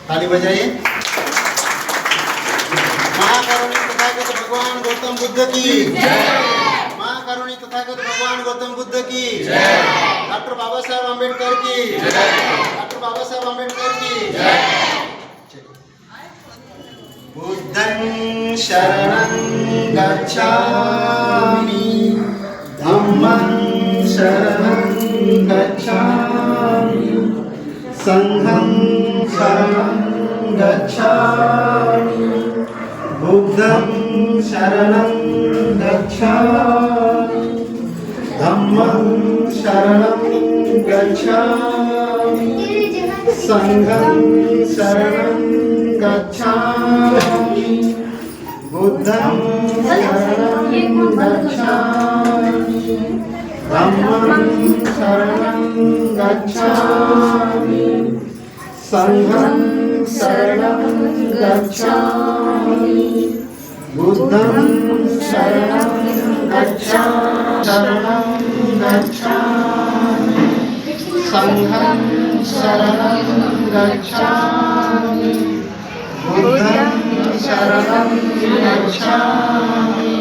ताली बजाइए। महाकरुणी तथागत भगवान गौतम बुद्ध की जय। महाकरुणी तथागत भगवान गौतम बुद्ध की जय। डॉक्टर बाबा साहेब आंबेडकर की जय। डॉक्टर बाबा साहेब आंबेडकर की जय। बुद्धं शरणं गच्छामि, धम्मं शरणं गच्छामि, संघं शरणं गच्छामि, बुद्धं शरणं गच्छामि, धम्मं शरणं गच्छामि, संघं शरणं गच्छामि, बुद्धं शरणं गच्छामि, धम्मं शरणं गच्छामि, संघं शरणं गच्छामि, बुद्धं शरणं गच्छामि, संघं शरणं गच्छामि, बुद्धं शरणं गच्छामि।